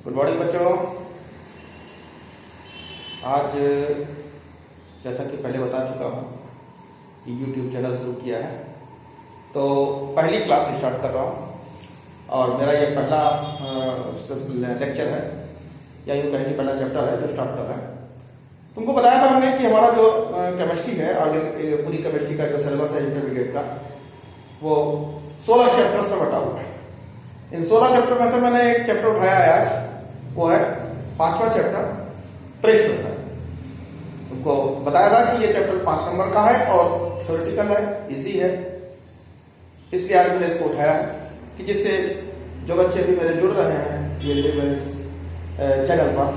Good morning बच्चों। आज जैसा कि पहले बता चुका हूँ कि YouTube चैनल शुरू किया है, तो पहली क्लास स्टार्ट कर रहा हूँ और मेरा ये पहला लेक्चर है या यूँ कहें कि पहला चैप्टर है जो स्टार्ट कर रहा है। तुमको बताया था हमने कि हमारा जो केमिस्ट्री है और पूरी केमिस्ट्री का जो सिलेबस है इंटरमीडिएट का, वो 16 चैप्टर्स में बटा हुआ है। इन 16 चैप्टर में से मैंने एक चैप्टर उठाया है आज, वो है 5वां चैप्टर प्रेशर रसायन। तुमको बताया था कि ये चैप्टर 5 नंबर का है और थ्योरेटिकल है, इजी है, इसलिए आज मैंने इसको उठाया है कि जिससे जो बच्चे भी मेरे जुड़ रहे हैं ये मेरे चैनल पर,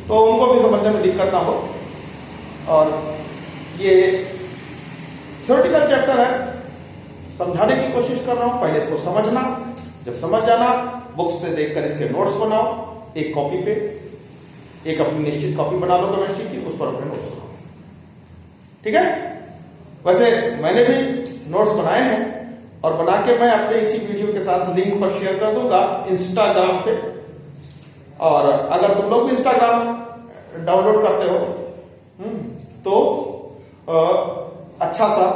तो उनको भी समझने में दिक्कत ना हो। और ये थ्योरेटिकल चैप्टर है, समझाने की कोशिश कर रहा हूं। पहले इसको समझना, जब समझ जाना बुक्स से देखकर इसके नोट्स बनाओ, एक कॉपी पे एक अपनी निश्चित कॉपी बना लो केमिस्ट्री की, उस पर अपने नोट्स बनाओ, ठीक है। वैसे मैंने भी नोट्स बनाए हैं और बना के मैं अपने इसी वीडियो के साथ लिंक पर शेयर कर दूंगा इंस्टाग्राम पे। और अगर तुम लोग भी इंस्टाग्राम डाउनलोड करते हो तो अच्छा सा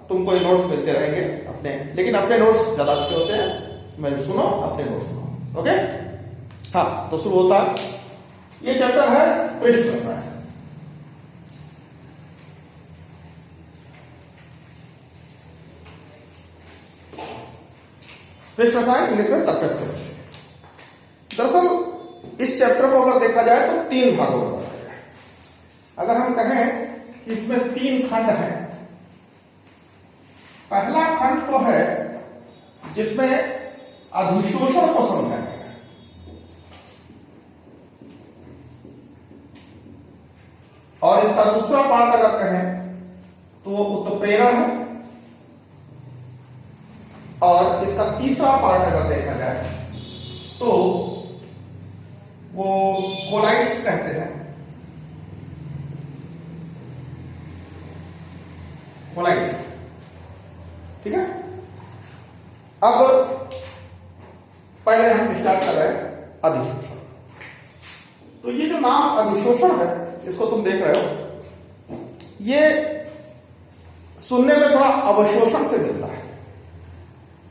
तुमको ये नोट्स मिलते रहेंगे अपने, लेकिन अपने नोट्स ज्यादा अच्छे होते हैं। मैं सुनो, अपने नोट्स सुनो, ओके। हाँ, तो शुरू होता है। ये चैप्टर है पृष्ठ रसायन। पृष्ठ रसायन इंग्लिश में सरफेस केमिस्ट्री। दरअसल इस चैप्टर को अगर देखा जाए तो 3 भागों में बांटा गया है। अगर हम कहें कि इसमें 3 खंड हैं, पहला खंड तो है जिसमें अधिशोषण को समझाया गया है, और इसका दूसरा पार्ट अगर कहें तो वो उत्प्रेरण है, और इसका तीसरा पार्ट अगर देखा जाए तो वो कोलाइड्स कहते हैं, कोलाइड्स, ठीक है। अब पहले हम स्टार्ट कर रहे हैं अधिशोषण। तो ये जो नाम अधिशोषण है, इसको तुम देख रहे हो, ये सुनने में थोड़ा अवशोषण से मिलता है।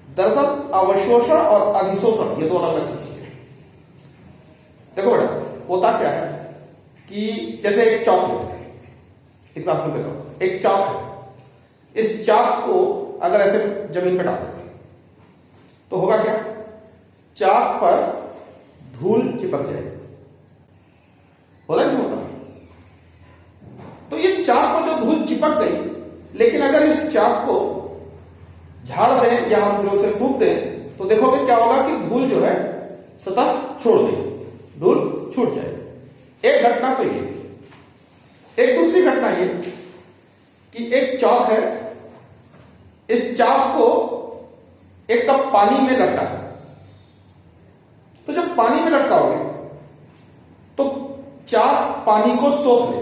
दरअसल अवशोषण और अधिशोषण ये दो अलग अलग चीजें हैं। देखो बेटा, होता क्या है कि जैसे एक चॉक ले, एग्जाम्पल देता हूं, एक चाक है। इस चाक को अगर ऐसे जमीन पर डाल दें तो होगा क्या, चाक पर धूल चिपक जाएगी, होता नहीं होता। तो ये चाक पर जो धूल चिपक गई, लेकिन अगर इस चाक को झाड़ दें या हम जो उसे फूंक दें तो देखोगे क्या होगा कि धूल जो है सतह छोड़ देगी, धूल छूट जाएगी। एक घटना तो ये। एक दूसरी घटना ये कि एक चाक है, इस चाक को एक कप पानी में लटका है, तो जब पानी में लटकाओगे तो चाक पानी को सोख ले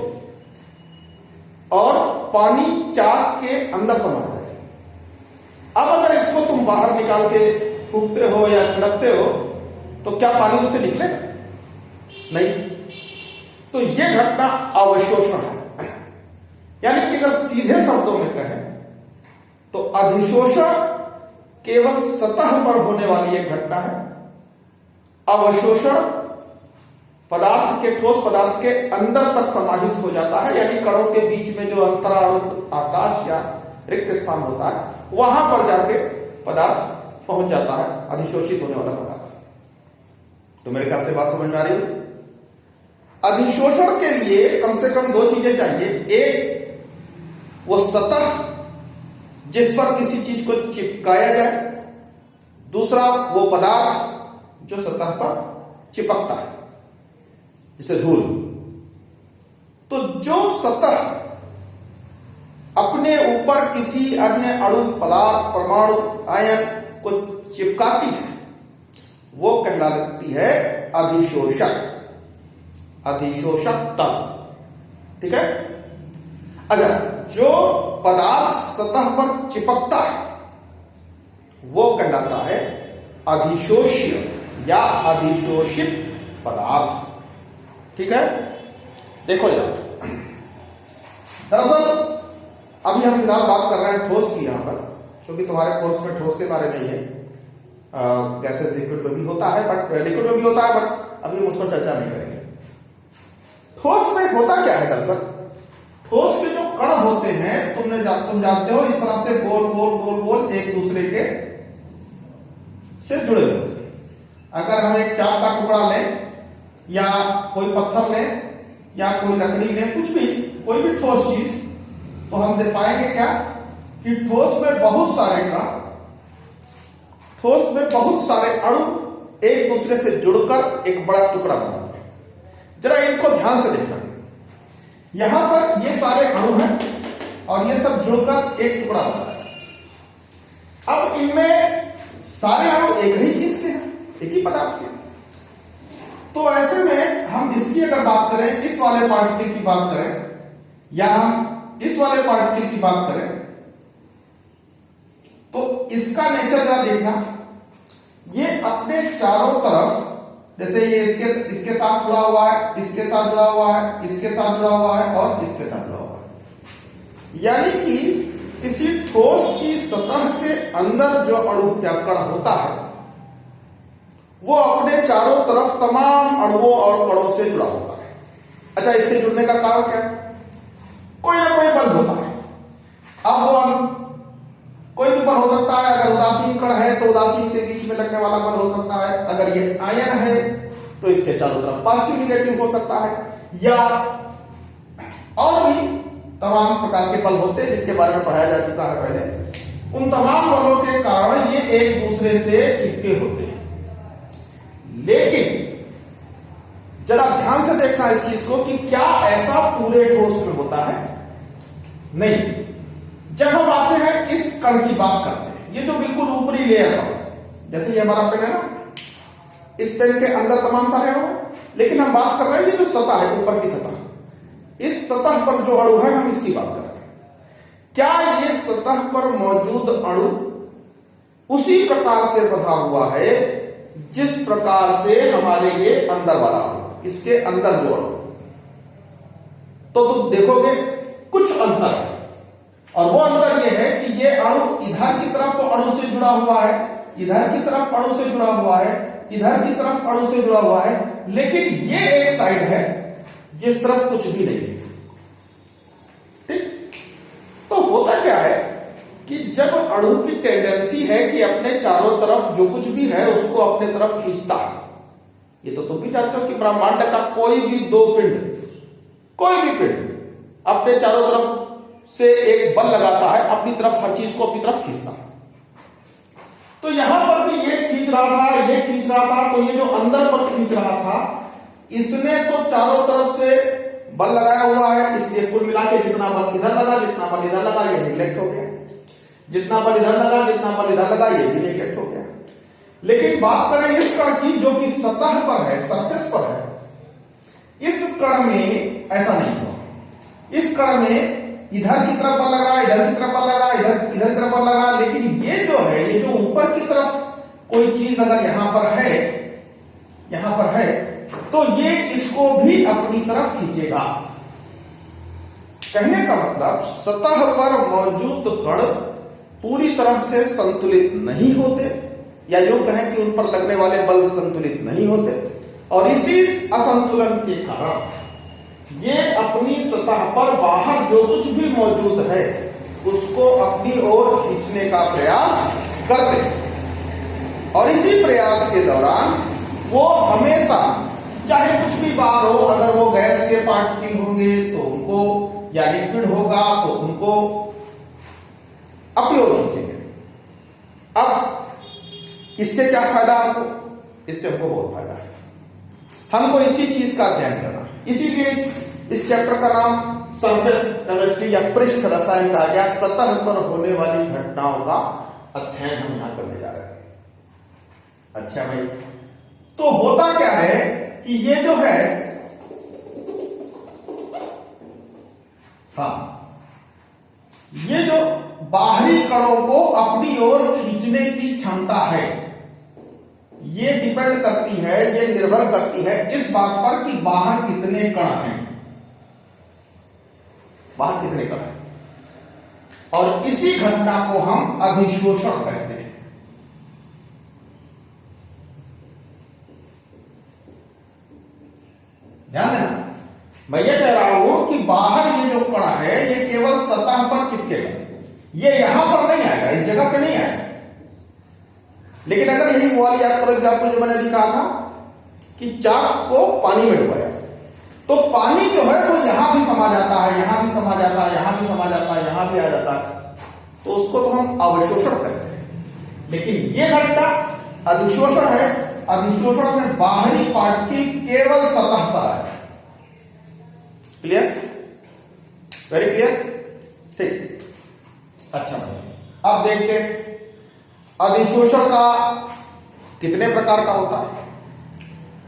और पानी चाक के अंदर समा जाए। अब अगर इसको तुम बाहर निकाल के फूंकते हो या छिड़कते हो तो क्या पानी उससे निकलेगा? नहीं। तो यह घटना अवशोषण है। यानी कि अगर सीधे शब्दों में कहें तो अधिशोषण केवल सतह पर होने वाली एक घटना है। अवशोषण पदार्थ के, ठोस पदार्थ के अंदर तक समाहित हो जाता है, यानी कणों के बीच में जो अंतराणु आकाश या रिक्त स्थान होता है वहां पर जाके पदार्थ पहुंच जाता है, अधिशोषित होने वाला पदार्थ। तो मेरे ख्याल से बात समझ में आ रही है। अधिशोषण के लिए कम से कम 2 चीजें चाहिए। एक, वो सतह जिस पर किसी चीज को चिपकाया जाए। दूसरा, वो पदार्थ जो सतह पर चिपकता है, जैसे धूल। तो जो सतह अपने ऊपर किसी अन्य अणु, पदार्थ, परमाणु, आयन को चिपकाती है वो कहलाती है अधिशोषक, अधिशोषक तल, ठीक है। अच्छा, जो पदार्थ सतह पर चिपकता है वो कहलाता है अधिशोष्य या अधिशोषित पदार्थ। ठीक है, देखो जरा, दरअसल अभी हम फिलहाल बात कर रहे हैं ठोस की यहां पर, क्योंकि तुम्हारे कोर्स में ठोस के बारे में ही है। गैसेस लिक्विड में भी होता है, बट लिक्विड में भी होता है, बट अभी हम उस पर चर्चा नहीं करेंगे। ठोस में होता क्या है दरअसल, ठोस के जो कण होते हैं तुम जानते हो, इस तरह से गोल गोल गोल गोल एक दूसरे के से जुड़े हुए। अगर हम एक चाक का टुकड़ा लें या कोई पत्थर लें या कोई लकड़ी लें, कुछ भी, कोई भी ठोस चीज, तो हम देख पाएंगे क्या कि ठोस में बहुत सारे कण, ठोस में बहुत सारे अणु एक दूसरे से जुड़कर एक बड़ा टुकड़ा बनाते हैं। जरा इनको ध्यान से देखना, यहां पर ये सारे अणु हैं और ये सब जुड़कर एक टुकड़ा बनता है। अब इनमें सारे अणु एक ही चीज के हैं, एक ही पदार्थ के। तो ऐसे में हम इसकी अगर बात करें, इस वाले पार्टिकल की बात करें या हम इस वाले पार्टिकल की बात करें, तो इसका नेचर जरा देखना, ये अपने चारों तरफ, जैसे ये इसके साथ जुड़ा हुआ है, इसके साथ जुड़ा हुआ है, इसके साथ जुड़ा हुआ है और इसके साथ जुड़ा हुआ है। यानी कि किसी ठोस की सतह के अंदर जो अणु या कण होता है वो अपने चारों तरफ तमाम अणुओं और कणों से जुड़ा होता है। अच्छा, इससे जुड़ने का कारण क्या है? कोई ना कोई बल होता है। अब वो हम कोई भी बल हो सकता है, अगर उदासीन कण है तो उदासीन के बीच में लगने वाला बल हो सकता है, अगर ये आयन है तो इसके चारों तरफ पॉजिटिव नेगेटिव हो सकता है, या और भी तमाम प्रकार के बल होते हैं जिनके बारे में पढ़ाया जा चुका है पहले। उन तमाम बलों के कारण ये एक दूसरे से चिपके होते हैं। लेकिन जरा ध्यान से देखना इस चीज को कि क्या ऐसा पूरे ठोस में होता है? नहीं। जब हम आते हैं इस कण की बात करते हैं, ये जो बिल्कुल ऊपरी लेयर है, जैसे ये हमारा पेन है ना, इस पेन के अंदर तमाम सारे अणु हैं, लेकिन हम बात कर रहे हैं ये जो सतह है, ऊपर की सतह, इस सतह पर जो अणु है हम इसकी बात कर रहे हैं। क्या ये सतह पर मौजूद अणु उसी प्रकार से बंधा हुआ है जिस प्रकार से हमारे ये अंदर वाला अणु, इसके अंदर जो अणु, तो तुम देखोगे कुछ अंतर है, और वो अंतर ये है कि ये अणु इधर की तरफ तो अणु से जुड़ा हुआ है, इधर की तरफ अणु से जुड़ा हुआ है, इधर की तरफ अणु से जुड़ा हुआ है, लेकिन ये एक साइड है जिस तरफ कुछ भी नहीं है। ठीक, तो होता क्या है कि जब अणु की टेंडेंसी है कि अपने चारों तरफ जो कुछ भी है उसको अपने तरफ खींचता है। ये तो तुम भी जानते हो कि ब्रह्मांड का कोई भी दो पिंड, कोई भी पिंड अपने चारों तरफ से एक बल लगाता है, अपनी तरफ हर चीज को अपनी तरफ खींचता है। तो यहां पर भी ये खींच रहा था, ये खींच रहा था, तो ये जो अंदर पर खींच रहा था इसने तो चारों तरफ से बल लगाया हुआ है, इसलिए कुल मिला के जितना बल इधर लगा, जितना बल इधर लगा, ये निगलेक्ट हो गया। जितना बल इधर लगा, जितना बल इधर लगा, ये भी निगलेक्ट हो गया। लेकिन बात करें इस कण की जो कि सतह पर है, सरफेस पर है, इस कण में ऐसा नहीं हुआ। इस कण में इधर की तरफ बल लगा, इधर की तरफ बल लगा, इधर की तरफ बल लगा, लेकिन ये जो है, ये जो ऊपर की तरफ कोई चीज अगर यहां पर है, यहां पर है, तो ये इसको भी अपनी तरफ खींचेगा। कहने का मतलब सतह पर मौजूद कण पूरी तरह से संतुलित नहीं होते, या यूं कहें कि उन पर लगने वाले बल संतुलित नहीं होते, और इसी असंतुलन के कारण ये अपनी सतह पर बाहर जो कुछ भी मौजूद है उसको अपनी ओर खींचने का प्रयास करते हैं। और इसी प्रयास के दौरान वो हमेशा, चाहे कुछ भी बाहर हो, अगर वो गैस के पार्टिकल होंगे तो उनको, या लिक्विड होगा तो उनको अपनी ओर खींचेंगे। अब इससे क्या फायदा हमको? इससे हमको बहुत फायदा है। हमको इसी चीज का अध्ययन करना, इसीलिए इस चैप्टर का नाम सरफेस केमिस्ट्री या पृष्ठ रसायन कहा गया। सतह पर होने वाली घटनाओं का अध्ययन हम यहां करने जा रहे हैं। अच्छा भाई, तो होता क्या है कि ये जो है, हाँ, ये जो बाहरी कणों को अपनी ओर खींचने की क्षमता है, ये डिपेंड करती है, ये निर्भर करती है इस बात पर कि बाहर कितने कण हैं, बाहर कितने कण हैं, और इसी घटना को हम अधिशोषण कहते हैं। ध्यान देना, मैं ये कह रहा हूं कि बाहर ये जो कण है ये केवल सतह पर चिपकेगा, ये यहां पर नहीं आएगा, इस जगह पे नहीं आएगा। लेकिन अगर यही वो वाली याद करो एग्जाम्पल जो मैंने अभी कहा था कि चाक को पानी में डुबाया, तो पानी जो है वो यहां भी समा जाता है, यहां भी समा जाता है, यहां भी समा जाता है, यहां भी आ जाता है, तो उसको तो हम अवशोषण कहते हैं। लेकिन ये घटना अधिशोषण है, अधिशोषण में बाहरी पार्टिकल केवल सतह पर है। क्लियर, वेरी क्लियर, ठीक। अच्छा, अब देखते हैं अधिशोषण का कितने प्रकार का होता है।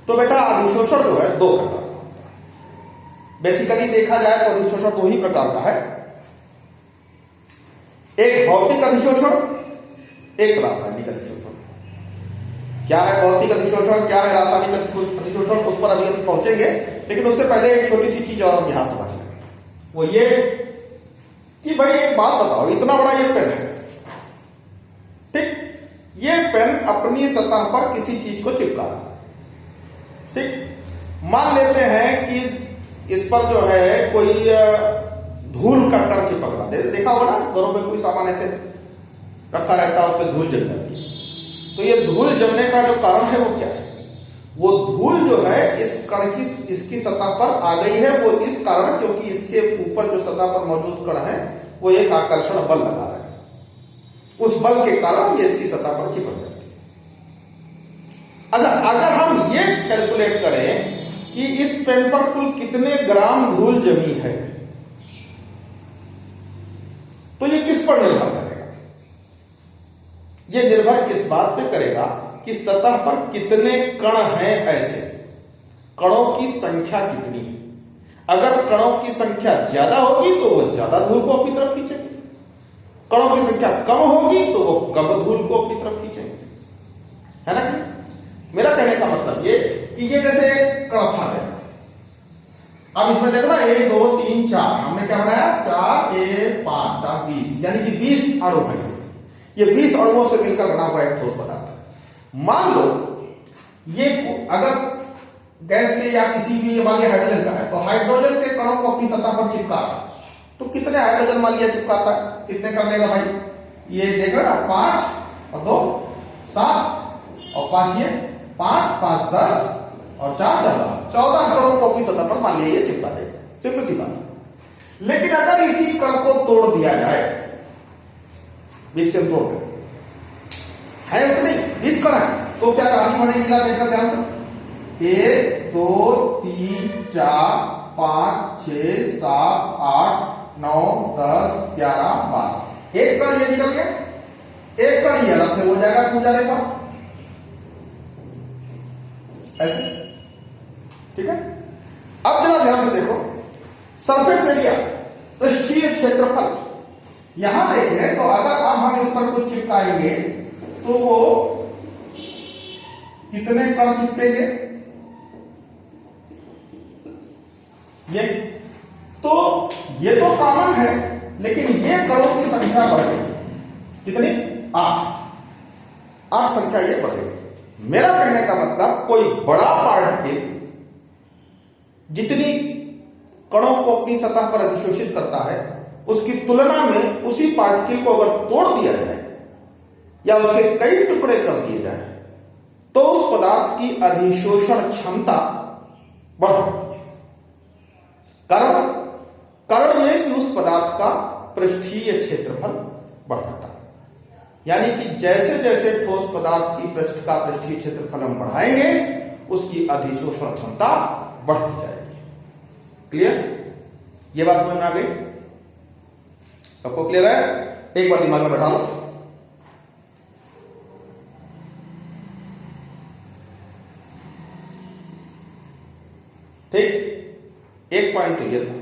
तो बेटा अधिशोषण जो है दो प्रकार का होता है। बेसिकली देखा जाए तो अधिशोषण दो ही प्रकार का है, एक भौतिक अधिशोषण, एक रासायनिक अधिशोषण। क्या है भौतिक अधिशोषण, क्या है रासायनिक अधिशोषण, उस पर अभी हम पहुंचेंगे। लेकिन उससे पहले एक छोटी सी चीज और हम यहां समझ लें, वो ये कि भाई एक बात बताओ, इतना बड़ा ये पेन है, ठीक, ये पेन अपनी सतह पर किसी चीज को चिपका रहा है, ठीक। मान लेते हैं कि इस पर जो है कोई धूल का कण चिपक रहा है, देखा होगा ना घरों में कोई सामान ऐसे रखा रहता है, उस पर धूल जम जाती है। तो ये धूल जमने का जो कारण है वो क्या है, वो धूल जो है इस कण की इसकी सतह पर आ गई है, वो इस कारण क्योंकि इसके ऊपर जो सतह पर मौजूद कण है वो एक आकर्षण बल लगा रहा है, उस बल के कारण ये इसकी सतह पर चिपक जाती है। अच्छा, अगर हम ये कैलकुलेट करें कि इस पेन पर कुल कितने ग्राम धूल जमी है, तो ये किस पर निर्भर करेगा, ये निर्भर इस बात पे करेगा कि सतह पर कितने कण हैं, ऐसे कणों की संख्या कितनी है। अगर कणों की संख्या ज्यादा होगी तो वो ज्यादा धूल को अपनी तरफ खींचेंगे, कणों की संख्या कम होगी तो वो कम धूल को अपनी तरफ खींचेंगे, है ना। मेरा कहने का मतलब ये कि ये जैसे कण था, अब इसमें देखो ना 1 2 3 4, हमने क्या बनाया 4 1 5 4 20, यानी कि 20 अणु है। ये 20 अणुओं से मिलकर बना हुआ एक ठोस पदार्थ है। मान लो ये अगर गैस के या किसी भी वाले हाइड्रोजन का है, तो हाइड्रोजन के कणों को अपनी सतह पर चिपका, तो कितने हाइड्रोजन मान लिया चिपकाता है, कितने कर लेगा भाई, ये देख रहे ना 5 और 2 7 और 5 ये 5 5 10 और 4 14 कणों को अपनी सतह पर मान लिया ये चिपका देगा, सिंपल सी बात। लेकिन अगर इसी कण को तोड़ दिया जाए, 20 से तोड़ दे है उतने 20 कण है, तो क्या कहानी बनेगी, देखना ध्यान से, 1 2 3 4 5 6 7 8 9 10 11 12, एक कण ये निकल गया, एक कण ये अलग से हो जाएगा टू जाने पर, ऐसे, ठीक है। अब जरा ध्यान से देखो, सरफेस एरिया, पृष्ठीय क्षेत्रफल, यहां देखें तो अगर अब हम इस पर कुछ चिपकाएंगे तो वो कितने कण चिपकेंगे, ये तो कॉमन है, लेकिन ये कणों की संख्या बढ़ गई, कितनी 8 संख्या ये बढ़ गई। मेरा कहने का मतलब कोई बड़ा पार्टिकल जितनी कणों को अपनी सतह पर अधिशोषित करता है, उसकी तुलना में उसी पार्टिकल को अगर तोड़ दिया जाए या उसके कई टुकड़े कर दिए जाए, तो उस पदार्थ की अधिशोषण क्षमता बढ़ जाती है। कारण यह कि उस पदार्थ का पृष्ठीय क्षेत्रफल बढ़ जाता है, यानी कि जैसे जैसे ठोस पदार्थ की पृष्ठीय क्षेत्रफल हम बढ़ाएंगे, उसकी अधिशोषण क्षमता बढ़ती जाएगी। क्लियर, ये बात समझ में आ गई, सबको क्लियर है? एक बार दिमाग में बैठा लो। ठीक, एक पॉइंट क्लियर था।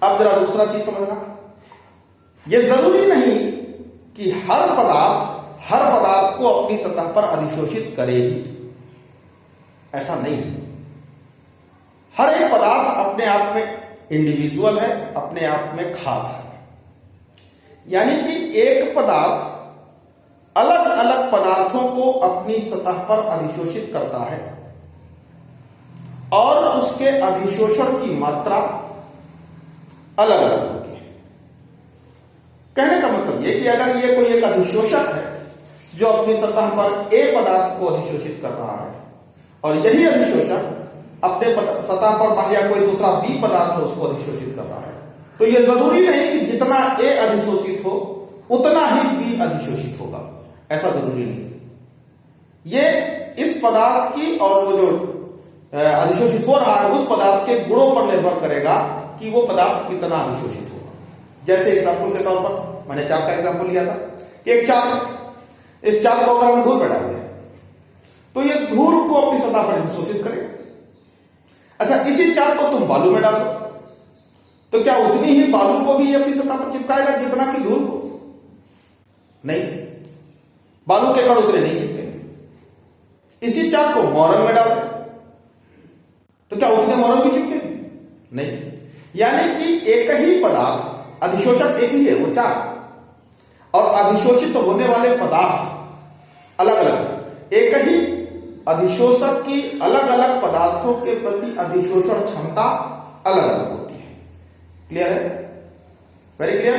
अब जरा दूसरा चीज समझना, यह जरूरी नहीं कि हर पदार्थ को अपनी सतह पर अधिशोषित करेगी, ऐसा नहीं है। हर एक पदार्थ अपने आप में इंडिविजुअल है, अपने आप में खास है। यानी कि एक पदार्थ अलग अलग पदार्थों को अपनी सतह पर अधिशोषित करता है और उसके अधिशोषण की मात्रा अलग अलग होती है। कहने का मतलब ये कि अगर ये कोई एक अधिशोषक है जो अपनी सतह पर ए पदार्थ को अधिशोषित कर रहा है और यही अधिशोषक अपने सतह पर मान लिया कोई दूसरा बी पदार्थ है उसको अधिशोषित कर रहा है, तो यह जरूरी नहीं कि जितना ए अधिशोषित हो उतना ही बी अधिशोषित होगा, ऐसा जरूरी नहीं। ये इस पदार्थ की और वो जो अधिशोषित हो रहा है उस पदार्थ के गुणों पर निर्भर करेगा कि वो पदार्थ कितना अधिशोषित होगा। जैसे एग्जाम्पल के तौर पर मैंने चाप का एग्जाम्पल लिया था कि एक चाप, इस चाप को अगर हम धूल में डाल दें तो ये धूल को अपनी सतह पर अधिशोषित करेगा। अच्छा, इसी चाप को तुम बालू में डाल दो तो क्या उतनी ही बालू को भी अपनी सतह पर चिपकाएगा जितना कि धूल को? नहीं, बालू के कण उतने नहीं चिपकेंगे। इसी चाप को मोरन में डाल दो तो क्या उतने मोरन भी चिपकेंगे? नहीं। यानी कि एक ही पदार्थ, अधिशोषक एक ही है वो चाप, और अधिशोषित होने वाले पदार्थ अलग अलग। एक ही अधिशोषक की अलग अलग पदार्थों के प्रति अधिशोषण क्षमता अलग अलग होती है। क्लियर है? Very clear.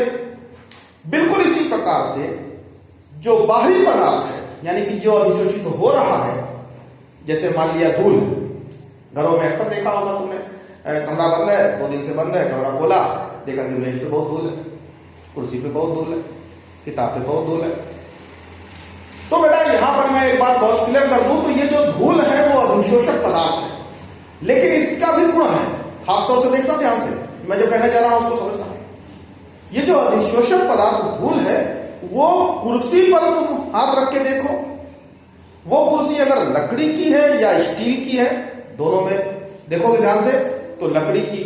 बिल्कुल इसी प्रकार से जो बाहरी पदार्थ है यानी कि जो अधिशोषित हो रहा है, जैसे मान लिया धूल, घरों में अक्सर देखा होगा तुमने, कमरा बंद है, 2 दिन से बंद है, कमरा खोला, देखा कि मेज पे बहुत धूल है, कुर्सी पे बहुत धूल है, किताब पे बहुत धूल है। तो बेटा यहां पर मैं एक बात बहुत क्लियर कर दूं, तो ये जो धूल है वो अधिशोषक पदार्थ है, लेकिन इसका भी गुण है। खासतौर से देखना ध्यान से, मैं जो कहने जा रहा हूं उसको समझना। ये जो अधिशोषक पदार्थ धूल है वो कुर्सी पर तुम हाथ रख के देखो, वो कुर्सी अगर लकड़ी की है या स्टील की है, दोनों में देखोगे ध्यान से तो लकड़ी की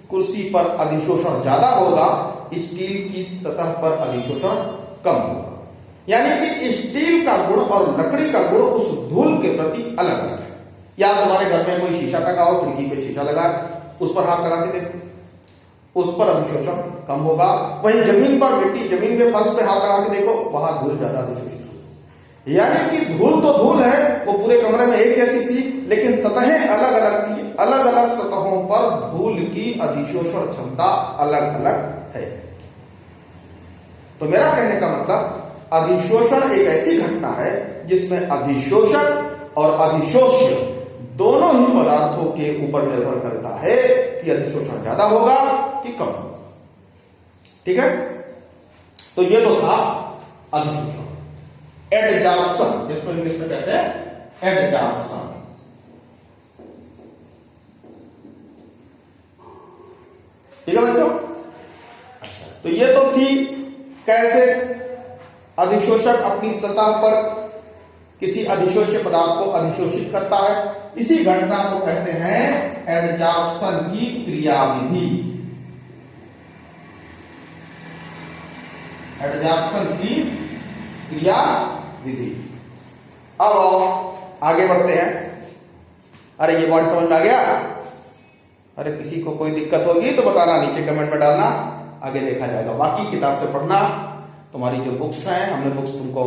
कुर्सी पर अधिशोषण ज्यादा होगा, स्टील की सतह पर अधिशोषण कम होगा। यानी कि स्टील का गुण और लकड़ी का गुण उस धूल के प्रति अलग अलग है। या तुम्हारे घर में कोई शीशा लगा हो, खिड़की पे शीशा लगा है, उस पर हाथ लगा के देखो, उस पर अधिशोषण कम होगा। वहीं जमीन पर मिट्टी, जमीन के फर्श पे हाथ लगा के देखो, वहां धूल ज्यादा अधिशोषित होगी। यानी कि धूल तो धूल है, वो पूरे कमरे में एक जैसी थी, लेकिन सतहें अलग अलग थी। अलग अलग सतहों पर धूल की अधिशोषण क्षमता अलग अलग है। तो मेरा कहने का मतलब अधिशोषण एक ऐसी घटना है जिसमें अधिशोषक और अधिशोष्य दोनों ही पदार्थों के ऊपर निर्भर करता है कि अधिशोषण ज्यादा होगा कि कम। ठीक है, तो ये तो था अधिशोषण, एडजॉर्प्शन, जिसको इंग्लिश में कहते हैं एडजॉर्प्शन। ठीक है बच्चों? अच्छा, तो ये तो थी कैसे अधिशोषक अपनी सतह पर किसी अधिशोष्य पदार्थ को अधिशोषित करता है। इसी घटना को कहते हैं एडजॉर्प्शन की क्रियाविधि। एडजॉर्प्शन की क्रियाविधि। अब आगे बढ़ते हैं। अरे ये वर्ड समझ में आ गया? अरे किसी को कोई दिक्कत होगी तो बताना, नीचे कमेंट में डालना, आगे देखा जाएगा। बाकी किताब से पढ़ना। तुम्हारी जो बुक्स हैं, हमने बुक्स तुमको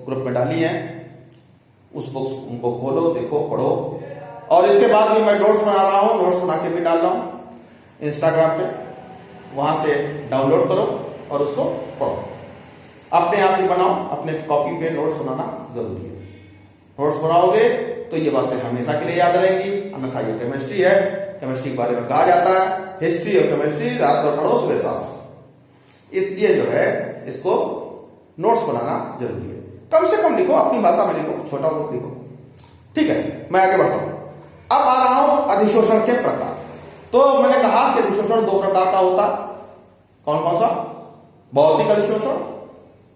ग्रुप में डाली हैं, उस बुक्स उनको खोलो, देखो, पढ़ो। और इसके बाद भी मैं नोट्स बना रहा हूं, नोट्स बना के भी डाल रहा हूं इंस्टाग्राम पे, वहां से डाउनलोड करो और उसको पढ़ो। अपने आप ही बनाओ, अपने कॉपी पे नोट्स बनाना जरूरी है। नोट्स बनाओगे तो ये बातें हमेशा के लिए याद रहेंगी। अन्यथा ये केमिस्ट्री है, केमिस्ट्री के बारे में कहा जाता है हिस्ट्री और केमिस्ट्री रात भर पढ़ो, सुबह साफ। इसलिए जो है इसको नोट्स बनाना जरूरी है। कम से कम लिखो, अपनी भाषा में लिखो, छोटा बहुत लिखो। ठीक है, मैं आगे बढ़ता हूं। अब आ रहा हूं अधिशोषण के प्रकार। तो मैंने कहा कि अधिशोषण 2 प्रकार का होता है। कौन कौन सा? भौतिक अधिशोषण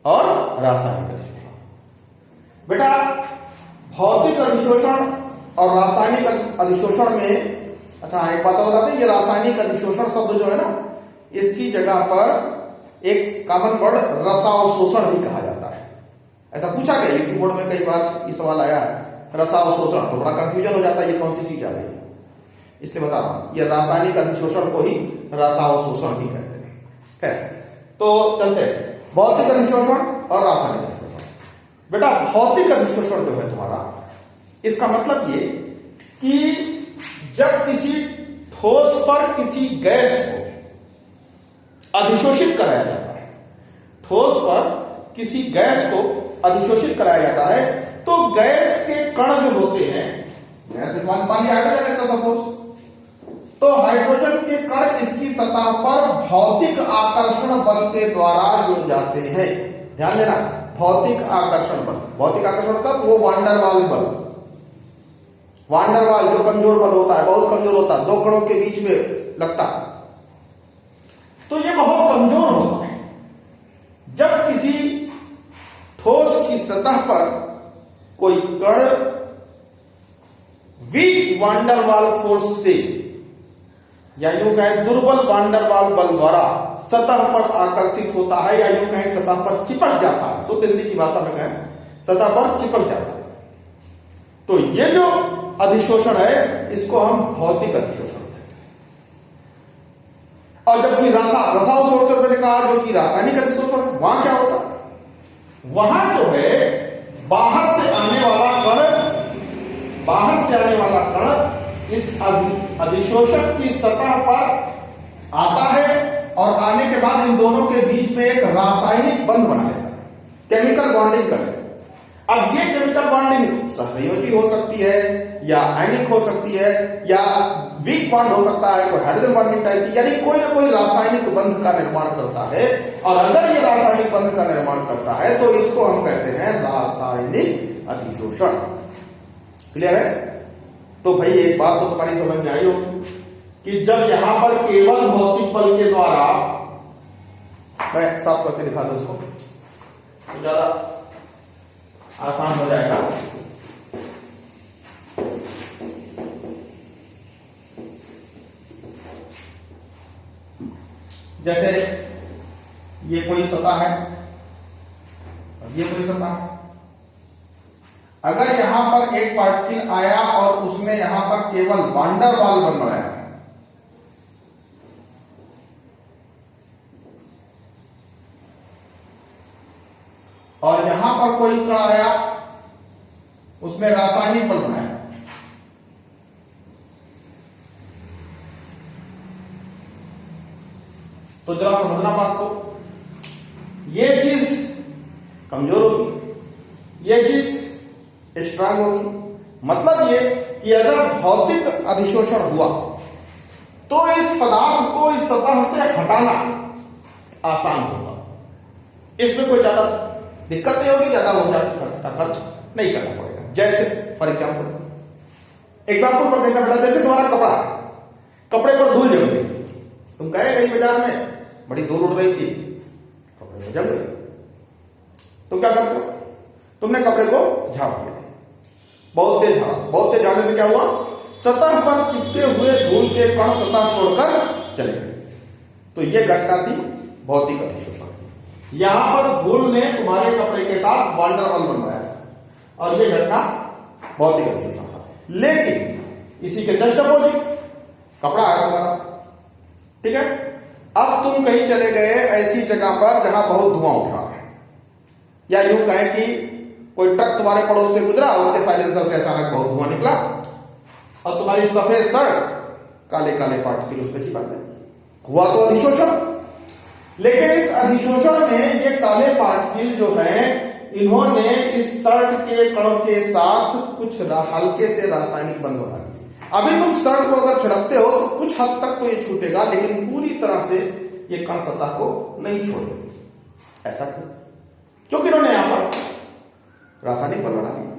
और रासायनिक अधिशोषण। बेटा भौतिक अधिशोषण और रासायनिक अधिशोषण में, अच्छा एक बात बता दें, ये रासायनिक अधिशोषण शब्द जो है ना, इसकी जगह पर एक कॉमन वर्ड रसावशोषण भी कहा जाता है। ऐसा पूछा गया यूपी बोर्ड में, कई बार ये सवाल आया है। रसावशोषण, तो बड़ा कंफ्यूजन हो जाता है ये कौन सी चीज आ गई, इसलिए बता रहा हूं ये रासायनिक अधिशोषण को ही रसावशोषण भी कहते हैं। खैर, तो चलते हैं भौतिक अधिशोषण और रासायनिक अधिशोषण। बेटा भौतिक अधिशोषण जो है तुम्हारा, इसका मतलब ये कि जब किसी ठोस पर किसी गैस को अधिशोषित कराया जाता है, ठोस पर किसी गैस को अधिशोषित कराया जाता है, तो गैस के कण जो होते हैं, जैसे पानी हाइड्रोजन है तो सपोज, तो हाइड्रोजन के कण इसकी सतह पर भौतिक आकर्षण बल के द्वारा जुड़ जाते हैं। ध्यान देना, भौतिक आकर्षण बल, भौतिक आकर्षण कब, वो वांडरवाल बल, वांडरवाल जो कमजोर बल होता है, बहुत कमजोर होता है, दो कणों के बीच में लगता है, तो ये बहुत कमजोर होता है। जब किसी ठोस की सतह पर कोई कण वीक वांडरवाल फोर्स से, या यूं कहें दुर्बल वांडरवाल बल द्वारा सतह पर आकर्षित होता है, या यूं कहें सतह पर चिपक जाता है, शुद्ध हिंदी की भाषा में कहें सतह पर चिपक जाता है, तो ये जो अधिशोषण है इसको हम भौतिक अधिशोषण कहते हैं। और जबकि रसावशोषण मैंने कहा जो कि रासायनिक अधिशोषण, वहां क्या होता है, वहां जो है बाहर से आने वाला कण इस अधिशोषक की सतह पर आता है, और आने के बाद इन दोनों के बीच में एक रासायनिक बंध बना लेता है, केमिकल बॉन्डिंग कर लेता है। अब ये केमिकल बॉन्डिंग सहसंयोजी हो सकती है, या आयनिक हो सकती है, या वीक बॉन्ड हो सकता है, कोई हाइड्रोजन बॉन्डिंग टाइप की, यानी कोई ना कोई रासायनिक बंध का निर्माण करता है। और अगर ये रासायनिक बंध का निर्माण करता है तो इसको हम कहते हैं रासायनिक अधिशोषण। क्लियर है? तो भाई एक बात तो तुम्हारी समझ में आई होगी कि जब यहां पर केवल भौतिक बल के द्वारा, मैं साफ करके दिखा दूं उसको तो ज्यादा आसान हो जाएगा। जैसे ये कोई सतह है और ये कोई सतह है, अगर यहां पर एक पार्टिकल आया और उसने यहां पर केवल वांडरवाल बल बनाया, और यहां पर कोई कण आया उसमें रासायनिक बल बनाया, तो जरा समझना बात को, ये चीज कमजोर होगी, ये चीज स्ट्रांग होगी। मतलब ये कि अगर भौतिक अधिशोषण हुआ तो इस पदार्थ को इस सतह से हटाना आसान होगा, इसमें कोई ज्यादा दिक्कत नहीं होगी, ज्यादा ऊर्जा का खर्च नहीं करना पड़ेगा। जैसे फॉर एग्जाम्पल पर देखना पड़ा, जैसे तुम्हारा कपड़े पर धूल जम गई, तुम गए कहीं बाजार में, बड़ी धूल उड़ रही थी, कपड़े में जम गए, तुम क्या करते हो, तुमने कपड़े को झाड़ दिया, बहुत तेज झाड़ा, बहुत तेज झाड़ने से क्या हुआ, सतह पर चिपके हुए धूल के कण सतह छोड़कर चले गए। तो यह घटना थी भौतिक अधिशोषण की। यहां पर धूल ने तुम्हारे कपड़े के साथ वांडरवाल बनवाया था और यह घटना भौतिक अधिशोषण था। लेकिन इसी के जस्ट अपोजिट कपड़ा आया तुम्हारा, ठीक है, अब तुम कहीं चले गए ऐसी जगह पर जहां बहुत धुआं उठ रहा है, या यूं कहें कि कोई ट्रक तुम्हारे पड़ोस से गुजरा, उसके साइलेंसर से अचानक बहुत धुआं निकला और तुम्हारी सफेद शर्ट काले काले पार्टिकल उसमें चिपक गए, हुआ तो अधिशोषण। लेकिन इस अधिशोषण में ये काले पार्टिकल जो हैं, इन्होंने इस शर्ट के कणों के साथ कुछ हल्के से रासायनिक बंध बना दिए। अभी तुम शर्ट को अगर छिड़कते हो तो कुछ हद तक तो ये छूटेगा, लेकिन पूरी तरह से ये कण सतह को नहीं छोड़ेगा। ऐसा क्यों? क्योंकि इन्होंने यहां पर रासायनिक बल बना दिया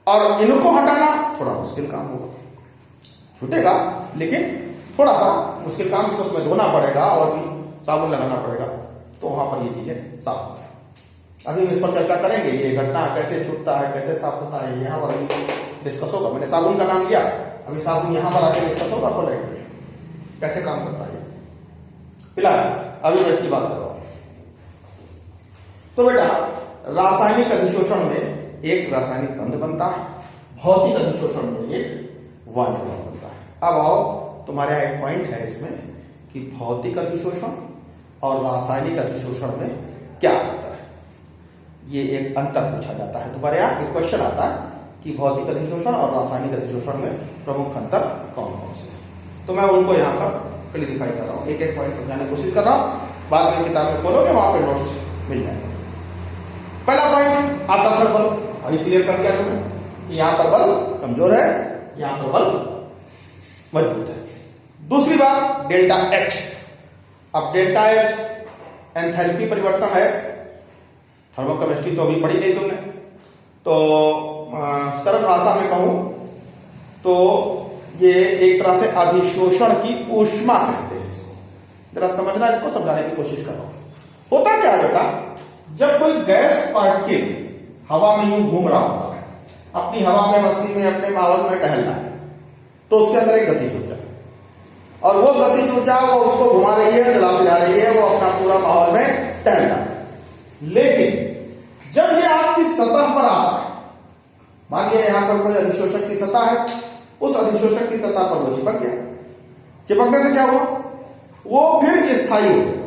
और इनको हटाना थोड़ा मुश्किल काम होगा, छूटेगा लेकिन थोड़ा सा मुश्किल काम, इसको तुम्हें धोना पड़ेगा और भी साबुन लगाना पड़ेगा, तो वहां पर ये चीजें साफ होता है। अभी हम इस पर चर्चा करेंगे, ये घटना कैसे छूटता है, कैसे साफ होता है, यहां पर अभी डिस्कस होगा। मैंने साबुन का नाम लिया, अभी साबुन यहां पर आके डिस्कस होगा आपको कैसे काम करता है। फिलहाल अभी मैं इसकी बात कर रहा हूं। तो बेटा रासायनिक अधिशोषण में एक रासायनिक बंध बनता है, भौतिक अधिशोषण में एक वॉन डेर वाल बनता है। अब आओ, तुम्हारे यहाँ एक पॉइंट है इसमें कि भौतिक अधिशोषण और रासायनिक अधिशोषण में क्या अंतर है, ये एक अंतर पूछा जाता है। तुम्हारे यहाँ एक क्वेश्चन आता है कि भौतिक अधिशोषण और रासायनिक अधिशोषण में प्रमुख अंतर कौन कौन से हैं। तो मैं उनको यहाँ पर क्लियरिफाई कर रहा हूँ, एक एक पॉइंट समझाने की कोशिश कर रहा हूँ। बाद में किताब में खोलोगे वहां पे नोट्स मिल जाएंगे। पहला पॉइंट, आकर्षण बल, अभी क्लियर कर दिया तुमने कि यहां पर बल कमजोर है, यहां पर बल मजबूत है। दूसरी बात, डेल्टा एच। अब डेल्टा एच एंथैल्पी परिवर्तन है, थर्मोकेमिस्ट्री तो अभी पढ़ी नहीं तुमने, तो सरल भाषा में कहूं तो ये एक तरह से अधिशोषण की ऊष्मा कहते हैं इसको। जरा समझना, इसको समझाने की कोशिश कर रहा हूं। होता क्या है बेटा, जब कोई गैस पार्टिकल हवा में यूं घूम रहा होता है, अपनी हवा में, मस्ती में, अपने माहौल में टहल रहा है, तो उसके अंदर एक गतिज ऊर्जा, और वो गतिज ऊर्जा वो उसको घुमा रही है, चला फिरा रही है, वो अपना पूरा माहौल में टहल रहा है। लेकिन जब ये आपकी सतह पर आता है, मान लिया यहां पर कोई अधिशोषक की सतह है, उस अधिशोषक की सतह पर वो चिपक गया। चिपकने से क्या हुआ, वो फिर स्थायी हो गया,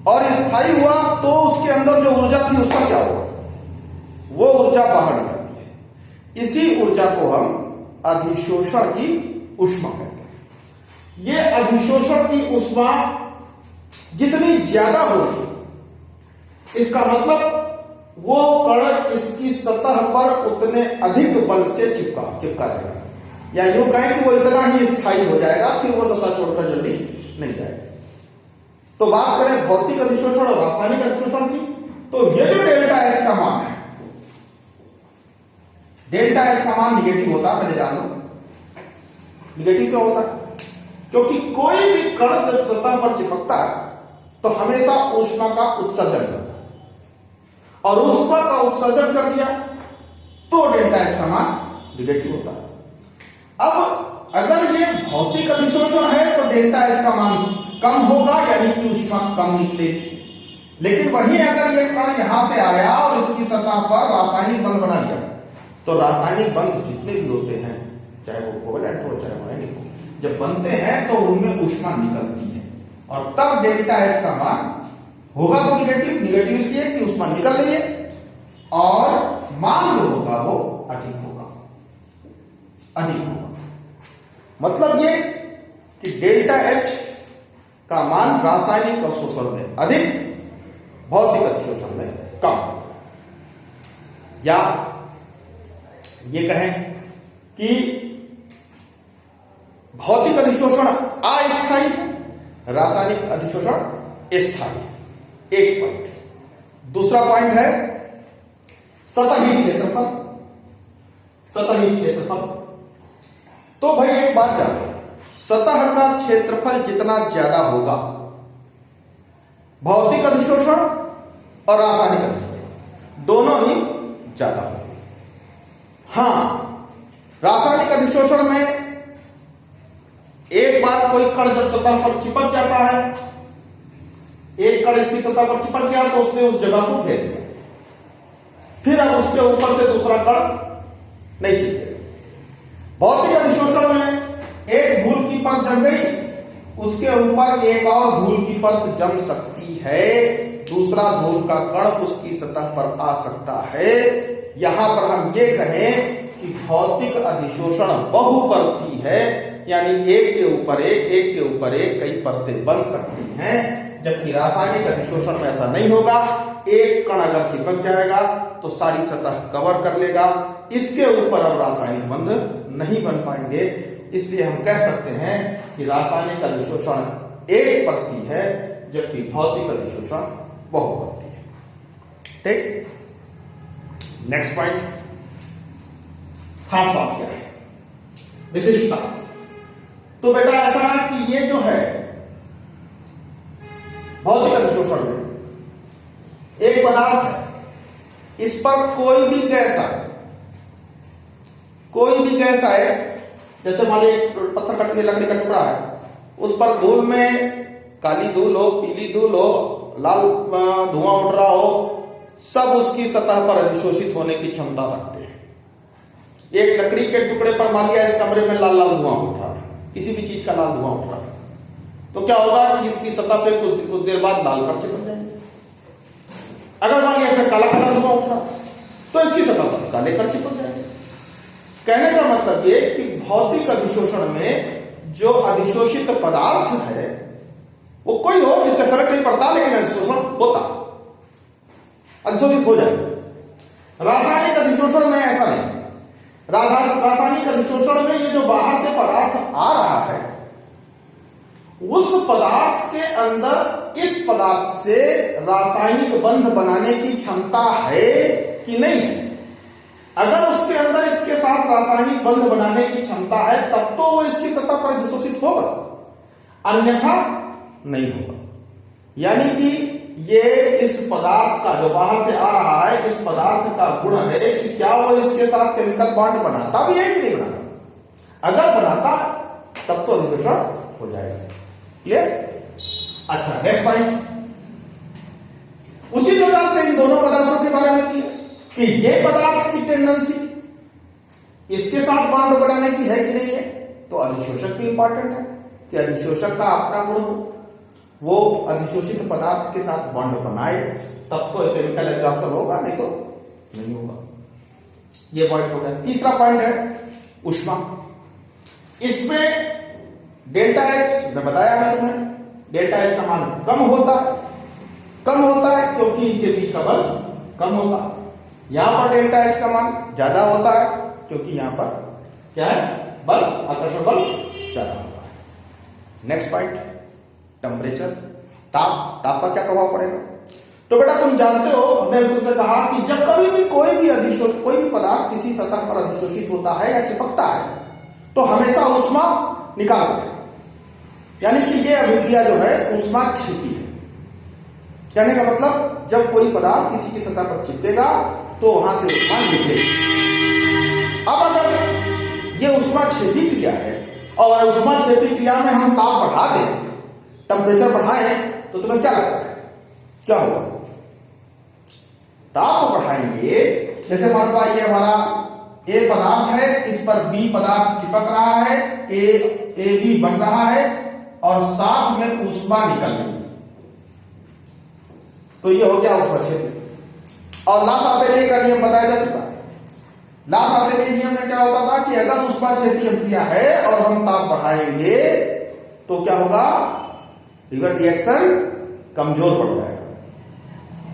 और स्थायी हुआ तो उसके अंदर जो ऊर्जा थी उसका क्या हुआ, वो ऊर्जा बाहर निकलती है। इसी ऊर्जा को हम अधिशोषण की ऊष्मा कहते हैं। ये अधिशोषण की ऊष्मा जितनी ज्यादा होगी, इसका मतलब वो कण इसकी सतह पर उतने अधिक बल से चिपका रहेगा, या यूं कहें कि वो इतना ही स्थायी हो जाएगा, फिर वो सतह छोड़कर जल्दी नहीं जाएगा। तो बात करें भौतिक अधिशोषण और रासायनिक अधिशोषण की, तो ये जो डेल्टा एच का मान है, डेल्टा एच का मान निगेटिव होता है, पहले जान लो। निगेटिव क्यों होता है? क्योंकि कोई भी कण जब सतह पर चिपकता है तो हमेशा ऊष्मा का उत्सर्जन करता है, और ऊष्मा का उत्सर्जन कर दिया तो डेल्टा एच का मान निगेटिव होता है। अब अगर ये भौतिक अधिशोषण है तो डेल्टा एच का मान कम होगा, यानी कि ऊष्मा कम निकलेगी। लेकिन वही अगर ये कण यहां से आया और इसकी सतह पर रासायनिक बंध बना दिया, तो रासायनिक बंध जितने भी होते हैं, चाहे वो कोवलेंट हो चाहे आयनिक हो, जब बनते हैं तो उनमें ऊष्मा निकलती है, और तब डेल्टा एच का मान होगा तो निगेटिव। निगेटिव इसलिए कि ऊष्मा निकल रही है, और मान जो होगा वो अधिक होगा, अधिक होगा। मतलब ये कि डेल्टा एच का मान रासायनिक अवशोषण में अधिक, भौतिक अधिशोषण में कम। या ये कहें कि भौतिक अधिशोषण अस्थायी, रासायनिक अधिशोषण स्थायी। एक पॉइंट। दूसरा पॉइंट है सतही क्षेत्रफल। सतही क्षेत्रफल, तो भाई एक बात जानो, सतह का क्षेत्रफल जितना ज्यादा होगा, भौतिक अधिशोषण और रासायनिक अधिशोषण दोनों ही ज्यादा होगा। हां, रासायनिक अधिशोषण में एक बार कोई कण जब सतह पर चिपक जाता है, एक कण इसकी सतह पर चिपक गया तो उसने उस जगह को घेर दिया, फिर अब उसके ऊपर से दूसरा कण नहीं चिपकेगा। भौतिक अधिशोषण में एक धूल की परत जम गई, उसके ऊपर एक और धूल की परत जम सकती है, दूसरा धूल का कण उसकी सतह पर आ सकता है। यहां पर हम ये कहें कि भौतिक अधिशोषण बहुपरती है, यानी एक के ऊपर एक के ऊपर एक कई परतें बन सकती हैं, जबकि रासायनिक अधिशोषण में ऐसा नहीं होगा। एक कण अगर चिपक जाएगा तो सारी सतह कवर कर लेगा, इसके ऊपर अब रासायनिक बंध नहीं बन पाएंगे। इसलिए हम कह सकते हैं कि रासायनिक अधिशोषण एक परती है, जबकि भौतिक अधिशोषण बहुपरती है। ठीक, नेक्स्ट पॉइंट, खास बात क्या है, विशिष्टता। तो बेटा ऐसा है कि ये जो है भौतिक अधिशोषण में एक पदार्थ है, इस पर कोई भी गैस आए, कोई भी गैस आए, जैसे मान लीजिए पत्थर कट के लकड़ी का टुकड़ा है, उस पर धूल में काली धूल हो, पीली धूल हो, लाल धुआं उठ रहा हो, सब उसकी सतह पर अधिशोषित होने की क्षमता रखते हैं। एक लकड़ी के टुकड़े पर मान लिया इस कमरे में लाल लाल धुआं उठ रहा है, किसी भी चीज का लाल धुआं उठ रहा है, तो क्या होगा कि इसकी सतह पे कुछ देर बाद लाल करचे बन जाएंगे। अगर मान लिया इसमें काला काला धुआं उठ रहा है तो इसकी सतह पर काले करचे बन जाएंगे। कहने का मतलब ये कि भौतिक अधिशोषण में जो अधिशोषित पदार्थ है वो कोई हो, इससे फर्क नहीं पड़ता, लेकिन अधिशोषण होता, अधिशोषित हो जाएगा। रासायनिक अधिशोषण में ऐसा नहीं। रासायनिक अधिशोषण में ये जो बाहर से पदार्थ आ रहा है उस पदार्थ के अंदर इस पदार्थ से रासायनिक बंध बनाने की क्षमता है कि नहीं है। अगर उसके अंदर इसके साथ रासायनिक बंध बनाने की क्षमता है तब तो वो इसकी सतह पर अधिशोषित होगा, अन्यथा नहीं होगा। यानी कि ये इस पदार्थ का जो बाहर से आ रहा है इस पदार्थ का गुण है कि क्या वो इसके साथ केमिकल बॉन्ड बनाता भी है कि नहीं बनाता। अगर बनाता तब तो अधिशोषण हो जाएगा। क्लियर? अच्छा, नेक्स्ट पॉइंट। उसी प्रकार से इन दोनों पदार्थों के बारे में किया कि ये पदार्थ की टेंडेंसी इसके साथ बॉन्ड बनाने की है कि नहीं है, तो अधिशोषक भी इंपॉर्टेंट है कि अधिशोषक का अपना गुण हो, वो अधिशोषित पदार्थ के साथ बॉन्ड बनाए तब तो केमिकल एब्जॉर्प्शन होगा, नहीं तो नहीं होगा। ये पॉइंट हो गया। तीसरा पॉइंट है ऊष्मा। इसमें डेल्टा एच मैं बताया मैं तुम्हें, डेल्टा एच का मान कम होता है क्योंकि इनके बीच का बल कम होता है। यहां पर डेल्टा एच का मान ज्यादा होता है क्योंकि यहां पर क्या है, बल, आकर्षण बल ज्यादा होता है। नेक्स्ट पॉइंट, टेम्परेचर, ताप का क्या प्रभाव पड़ेगा। तो बेटा तुम जानते हो, हमने तुमसे कहा कि जब कभी भी कोई भी पदार्थ किसी सतह पर अधिशोषित होता है या चिपकता है तो हमेशा ऊष्मा निकालता है। यानी कि ये अभिक्रिया जो है ऊष्मा छिपी है। कहने का मतलब जब कोई पदार्थ किसी की सतह पर चिपकेगा तो वहां से ऊष्मा निकलेगी। अब अगर ये ऊष्मा छेपी क्रिया है और ऊष्मा छेपी क्रिया में हम ताप बढ़ा दें, टेम्परेचर बढ़ाएं, तो तुम्हें क्या लगता है क्या होगा? ताप बढ़ाएंगे, जैसे मान लो ये हमारा ए पदार्थ है, इस पर बी पदार्थ चिपक रहा है, ए बी बन रहा है और साथ में ऊष्मा निकल रही है, तो ये हो गया ऊष्मा छेपी। और लास-आपेली का नियम बताया जा चुका है। लास-आपेली नियम में क्या होता था कि अगर ऊष्मा छेपी क्रिया है और हम ताप बढ़ाएंगे तो क्या होगा, रिएक्शन कमजोर पड़ जाएगा।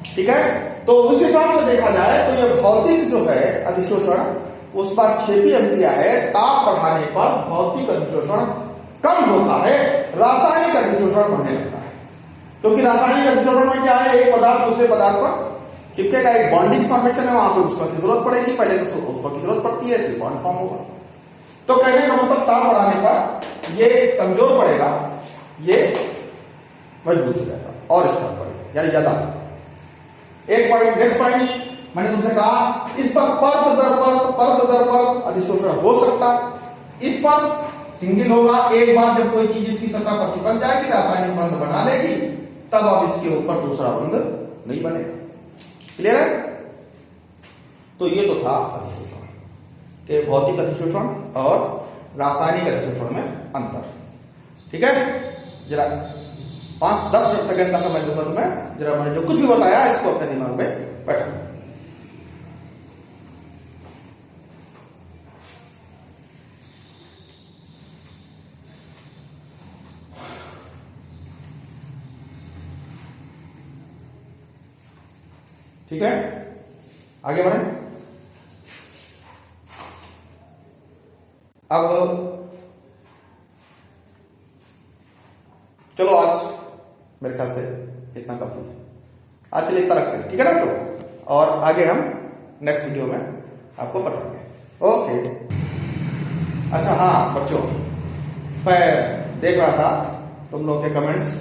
ठीक है, तो उस हिसाब से देखा जाए तो ये भौतिक जो है अधिशोषण ऊष्मा छेपी क्रिया है, ताप बढ़ाने पर भौतिक अधिशोषण कम होता है, रासायनिक अधिशोषण बढ़ने लगता है। क्योंकि रासायनिक अधिशोषण में क्या है, एक पदार्थ दूसरे पदार्थ पर चिपकेगा, एक बॉन्डिंग फॉर्मेशन है, वहां पर ऊष्मा की जरूरत पड़ेगी, पहले तो ऊष्मा की जरूरत पड़ती है, इसलिए बॉन्ड फॉर्म होगा। तो कहने का मतलब ताप बढ़ाने पर ये कमजोर पड़ेगा, ये मजबूत हो जाएगा और स्ट्रांग पड़ेगा, यानी ज्यादा। एक पॉइंट, नेक्स्ट पॉइंट, मैंने तुमसे कहा इस पर परत दर परत अधिशोषण हो सकता है। इस पर सिंगल होगा, एक बार जब कोई चीज इसकी सतह पर चिपक जाएगी, रासायनिक बंध बना लेगी, तब अब इसके ऊपर दूसरा बंध नहीं बनेगा। क्लियर है? तो ये तो था अधिशोषण के, भौतिक अधिशोषण और रासायनिक अधिशोषण में अंतर। ठीक है, जरा 5-10 सेकंड का समय दूंगा तुम्हें, जरा मैंने जो कुछ भी बताया इसको अपने दिमाग में बैठा। ठीक है, आगे बढ़े। अब चलो आज मेरे ख्याल से इतना काफी है, आज के लिए इतना रखते हैं। ठीक है ना? तो और आगे हम नेक्स्ट वीडियो में आपको बताएंगे। ओके, अच्छा हाँ बच्चों, मैं देख रहा था तुम लोग के कमेंट्स,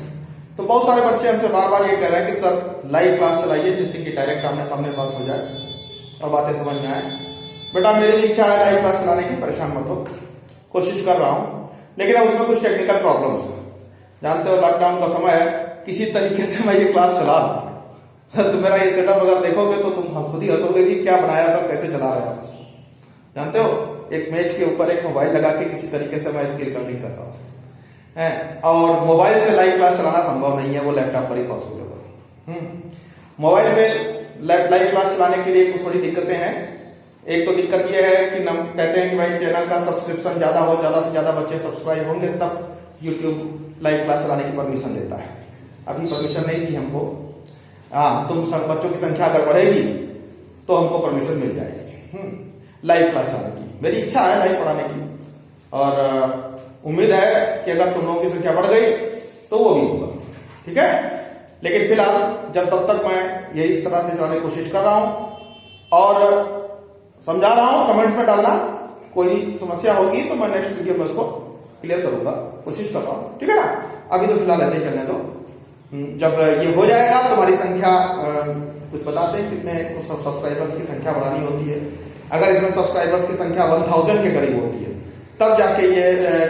तो बहुत सारे बच्चे हमसे बार बार ये कह रहे हैं कि सर लाइव क्लास चलाइए जिससे कि डायरेक्ट आमने सामने बात हो जाए और बातें समझ में आए। बेटा मेरी भी इच्छा है लाइव क्लास चलाने की, परेशान मत हो, कोशिश कर रहा हूं, लेकिन उसमें कुछ टेक्निकल प्रॉब्लम्स है। जानते हो लॉकडाउन का समय है, किसी तरीके से मैं ये क्लास चला रहा हूं, तुम मेरा ये सेटअप अगर देखोगे तो तुम हम खुद ही हंसोगे कि क्या बनाया, सब कैसे चला रहे हैं इसको। जानते हो, एक मेज के ऊपर एक मोबाइल लगा के किसी तरीके से मैं इसकी रिकॉर्डिंग कर रहा हूँ, और मोबाइल से लाइव क्लास चलाना संभव नहीं है, वो लैपटॉप पर ही पॉसिबल होगा। मोबाइल में लाइव क्लास चलाने के लिए कुछ थोड़ी दिक्कतें हैं। एक तो दिक्कत यह है कि हम कहते हैं कि भाई चैनल का सब्सक्रिप्शन ज्यादा हो, ज्यादा से ज्यादा बच्चे सब्सक्राइब होंगे तब यूट्यूब लाइव क्लास चलाने की परमिशन देता है। अभी परमिशन नहीं दी हमको। हाँ, तुम बच्चों की संख्या अगर बढ़ेगी तो हमको परमिशन मिल जाएगी लाइव क्लास चलाने की। मेरी इच्छा है लाइव पढ़ाने की, और उम्मीद है कि अगर तुम लोगों की संख्या बढ़ गई तो वो भी होगा। ठीक है, लेकिन फिलहाल जब तब तक मैं यही इस तरह से चलाने की कोशिश कर रहा हूं और समझा रहा हूं। कमेंट्स में डालना, कोई समस्या होगी तो मैं नेक्स्ट वीडियो में उसको क्लियर करूंगा, कोशिश कर रहा हूं। ठीक है ना, अभी तो फिलहाल ऐसे ही चलने दो। जब ये हो जाएगा तुम्हारी संख्या, कुछ बताते हैं कितने सब्सक्राइबर्स की संख्या बढ़ानी होती है। अगर इसमें सब्सक्राइबर्स की संख्या 1000 के करीब होती है तब जाके ये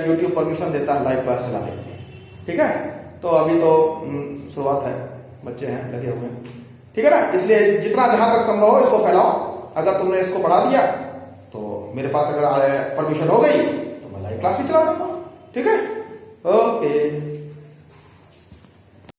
यूट्यूब परमिशन देता है लाइव क्लास चलाने की। ठीक है, तो अभी तो शुरुआत है, बच्चे हैं लगे हुए हैं। ठीक है ना, इसलिए जितना जहां तक संभव हो इसको फैलाओ। अगर तुमने इसको बढ़ा दिया तो मेरे पास अगर परमिशन हो गई तो मैं लाइव क्लास भी चला दूंगा। ठीक है, ओके।